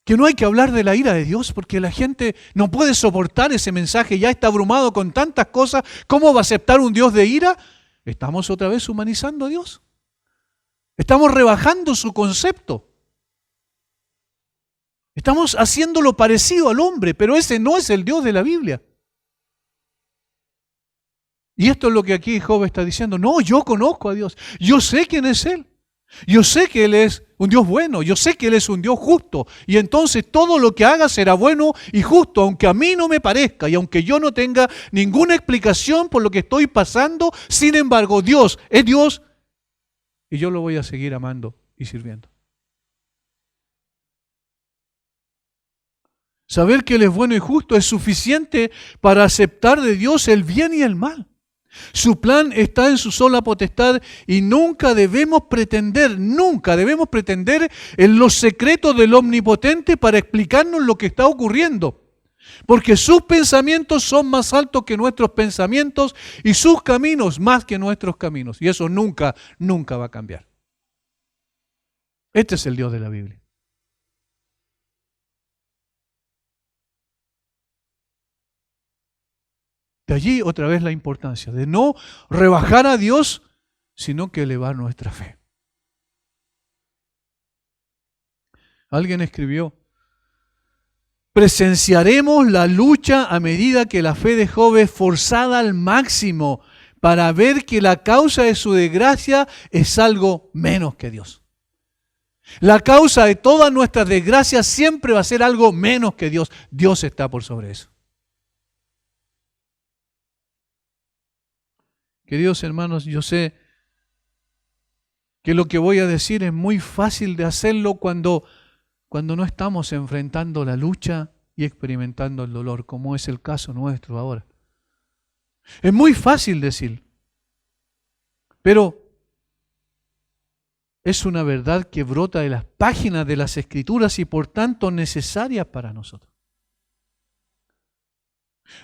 que no hay que hablar de la ira de Dios porque la gente no puede soportar ese mensaje, ya está abrumado con tantas cosas, ¿cómo va a aceptar un Dios de ira? Estamos otra vez humanizando a Dios. Estamos rebajando su concepto. Estamos haciéndolo parecido al hombre, pero ese no es el Dios de la Biblia. Y esto es lo que aquí Job está diciendo. No, yo conozco a Dios. Yo sé quién es Él. Yo sé que Él es un Dios bueno. Yo sé que Él es un Dios justo. Y entonces todo lo que haga será bueno y justo, aunque a mí no me parezca y aunque yo no tenga ninguna explicación por lo que estoy pasando. Sin embargo, Dios es Dios y yo lo voy a seguir amando y sirviendo. Saber que Él es bueno y justo es suficiente para aceptar de Dios el bien y el mal. Su plan está en su sola potestad y nunca debemos pretender en los secretos del Omnipotente para explicarnos lo que está ocurriendo. Porque sus pensamientos son más altos que nuestros pensamientos y sus caminos más que nuestros caminos. Y eso nunca, nunca va a cambiar. Este es el Dios de la Biblia. De allí otra vez la importancia de no rebajar a Dios, sino que elevar nuestra fe. Alguien escribió, presenciaremos la lucha a medida que la fe de Job es forzada al máximo para ver que la causa de su desgracia es algo menos que Dios. La causa de todas nuestras desgracias siempre va a ser algo menos que Dios. Dios está por sobre eso. Queridos hermanos, yo sé que lo que voy a decir es muy fácil de hacerlo cuando no estamos enfrentando la lucha y experimentando el dolor, como es el caso nuestro ahora. Es muy fácil decir, pero es una verdad que brota de las páginas de las Escrituras y por tanto necesaria para nosotros.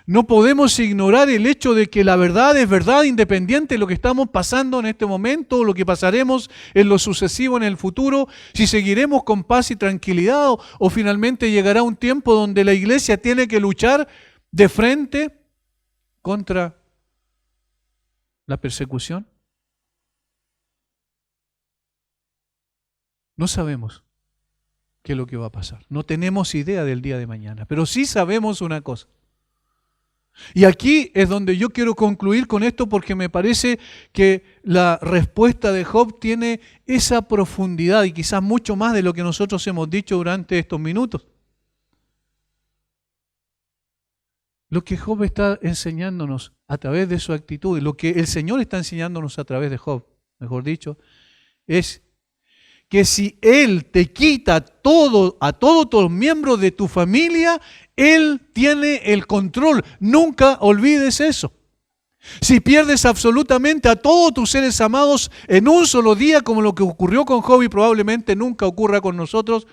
No podemos ignorar el hecho de que la verdad es verdad independiente de lo que estamos pasando en este momento o lo que pasaremos en lo sucesivo en el futuro, si seguiremos con paz y tranquilidad o finalmente llegará un tiempo donde la iglesia tiene que luchar de frente contra la persecución. No sabemos qué es lo que va a pasar. No tenemos idea del día de mañana, pero sí sabemos una cosa. Y aquí es donde yo quiero concluir con esto porque me parece que la respuesta de Job tiene esa profundidad y quizás mucho más de lo que nosotros hemos dicho durante estos minutos. Lo que Job está enseñándonos a través de su actitud, lo que el Señor está enseñándonos a través de Job, mejor dicho, es que si Él te quita a todos los miembros de tu familia, Él tiene el control. Nunca olvides eso. Si pierdes absolutamente a todos tus seres amados en un solo día, como lo que ocurrió con Job y probablemente nunca ocurra con nosotros,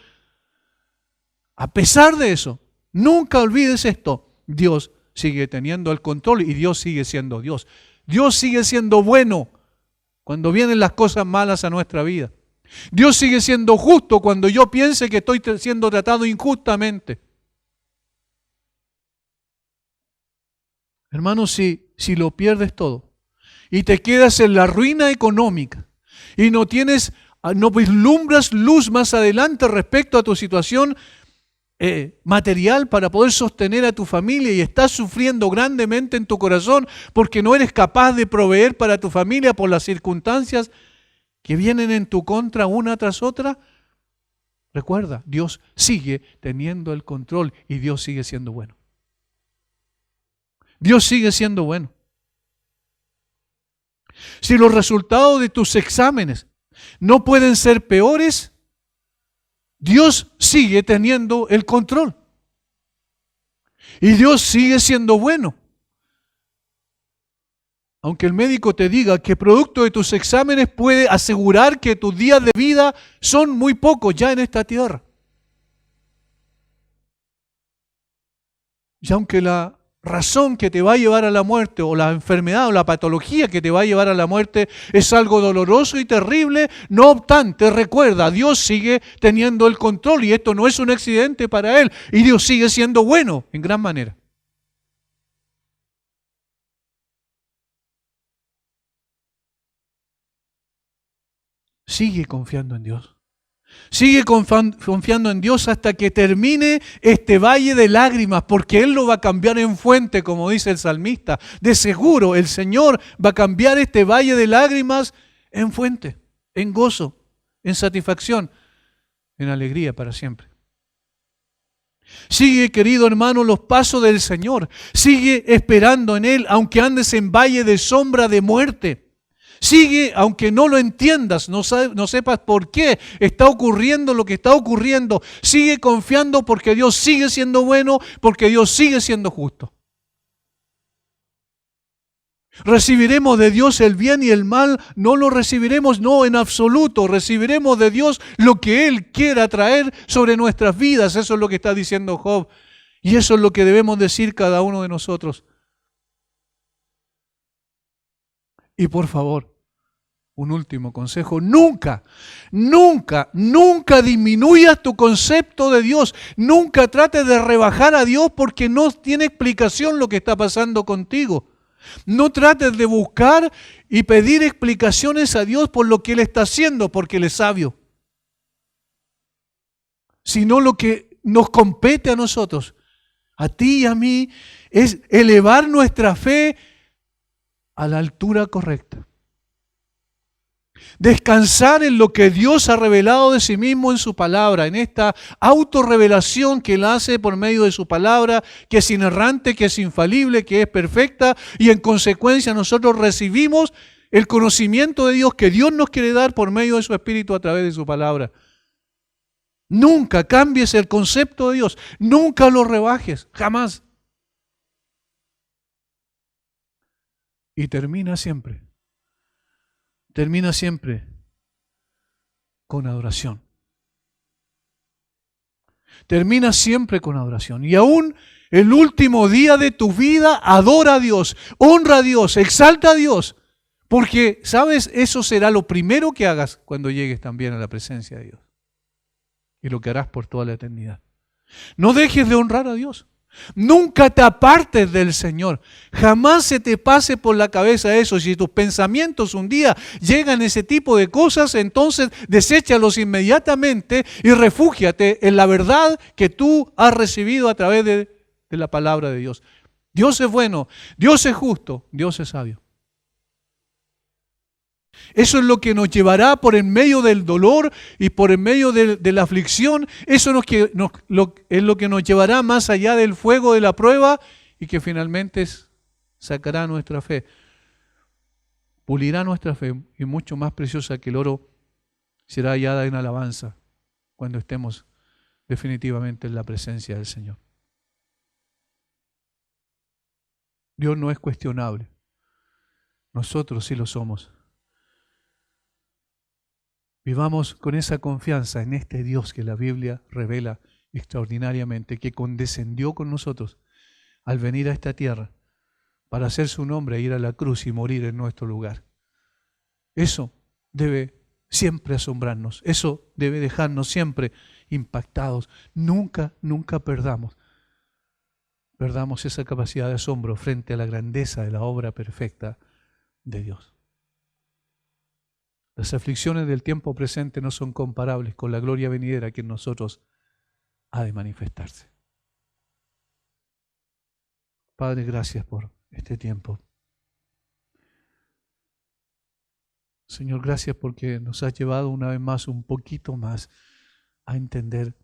a pesar de eso, nunca olvides esto: Dios sigue teniendo el control y Dios sigue siendo Dios. Dios sigue siendo bueno cuando vienen las cosas malas a nuestra vida. Dios sigue siendo justo cuando yo piense que estoy siendo tratado injustamente. Hermano, si lo pierdes todo y te quedas en la ruina económica y no vislumbras luz más adelante respecto a tu situación material para poder sostener a tu familia y estás sufriendo grandemente en tu corazón porque no eres capaz de proveer para tu familia por las circunstancias que vienen en tu contra una tras otra, recuerda, Dios sigue teniendo el control y Dios sigue siendo bueno. Dios sigue siendo bueno. Si los resultados de tus exámenes no pueden ser peores, Dios sigue teniendo el control. Y Dios sigue siendo bueno. Aunque el médico te diga que producto de tus exámenes puede asegurar que tus días de vida son muy pocos ya en esta tierra. Y aunque la razón que te va a llevar a la muerte, o la enfermedad o la patología que te va a llevar a la muerte es algo doloroso y terrible, no obstante, recuerda, Dios sigue teniendo el control y esto no es un accidente para Él y Dios sigue siendo bueno en gran manera. Sigue confiando en Dios. Sigue confiando en Dios hasta que termine este valle de lágrimas, porque Él lo va a cambiar en fuente, como dice el salmista. De seguro el Señor va a cambiar este valle de lágrimas en fuente, en gozo, en satisfacción, en alegría para siempre. Sigue, querido hermano, los pasos del Señor. Sigue esperando en Él, aunque andes en valle de sombra de muerte. Sigue, aunque no lo entiendas, no sepas por qué está ocurriendo lo que está ocurriendo. Sigue confiando porque Dios sigue siendo bueno, porque Dios sigue siendo justo. ¿Recibiremos de Dios el bien y el mal? No lo recibiremos, no, en absoluto. Recibiremos de Dios lo que Él quiera traer sobre nuestras vidas. Eso es lo que está diciendo Job. Y eso es lo que debemos decir cada uno de nosotros. Y por favor, un último consejo: nunca disminuyas tu concepto de Dios. Nunca trates de rebajar a Dios porque no tiene explicación lo que está pasando contigo. No trates de buscar y pedir explicaciones a Dios por lo que Él está haciendo, porque Él es sabio. Sino lo que nos compete a nosotros, a ti y a mí, es elevar nuestra fe a la altura correcta. Descansar en lo que Dios ha revelado de sí mismo en su palabra, en esta autorrevelación que Él hace por medio de su palabra, que es inerrante, que es infalible, que es perfecta, y en consecuencia nosotros recibimos el conocimiento de Dios que Dios nos quiere dar por medio de su Espíritu a través de su palabra. Nunca cambies el concepto de Dios, nunca lo rebajes, jamás. Y termina siempre con adoración. Termina siempre con adoración. Y aún el último día de tu vida, adora a Dios, honra a Dios, exalta a Dios. Porque, ¿sabes? Eso será lo primero que hagas cuando llegues también a la presencia de Dios. Y lo que harás por toda la eternidad. No dejes de honrar a Dios. Nunca te apartes del Señor. Jamás se te pase por la cabeza eso. Si tus pensamientos un día llegan a ese tipo de cosas, entonces deséchalos inmediatamente y refúgiate en la verdad que tú has recibido a través de la palabra de Dios. Dios es bueno, Dios es justo, Dios es sabio. Eso es lo que nos llevará por en medio del dolor y por en medio de la aflicción. Eso es lo que nos llevará más allá del fuego de la prueba y que finalmente sacará nuestra fe, pulirá nuestra fe, y mucho más preciosa que el oro será hallada en alabanza cuando estemos definitivamente en la presencia del Señor. Dios no es cuestionable. Nosotros sí lo somos. Vivamos con esa confianza en este Dios que la Biblia revela extraordinariamente, que condescendió con nosotros al venir a esta tierra para hacer su nombre, ir a la cruz y morir en nuestro lugar. Eso debe siempre asombrarnos, eso debe dejarnos siempre impactados. Nunca perdamos esa capacidad de asombro frente a la grandeza de la obra perfecta de Dios. Las aflicciones del tiempo presente no son comparables con la gloria venidera que en nosotros ha de manifestarse. Padre, gracias por este tiempo. Señor, gracias porque nos has llevado una vez más, un poquito más, a entender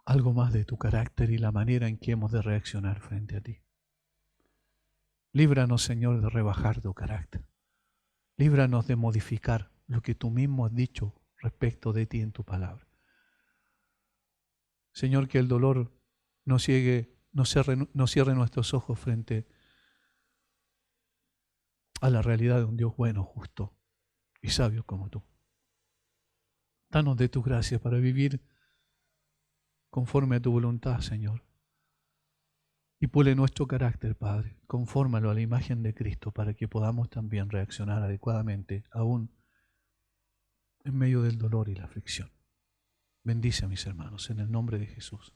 algo más de tu carácter y la manera en que hemos de reaccionar frente a ti. Líbranos, Señor, de rebajar tu carácter. Líbranos de modificar lo que tú mismo has dicho respecto de ti en tu palabra. Señor, que el dolor no cierre nuestros ojos frente a la realidad de un Dios bueno, justo y sabio como tú. Danos de tu gracia para vivir conforme a tu voluntad, Señor. Y pule nuestro carácter, Padre, confórmalo a la imagen de Cristo para que podamos también reaccionar adecuadamente, aún en medio del dolor y la aflicción. Bendice a mis hermanos, en el nombre de Jesús.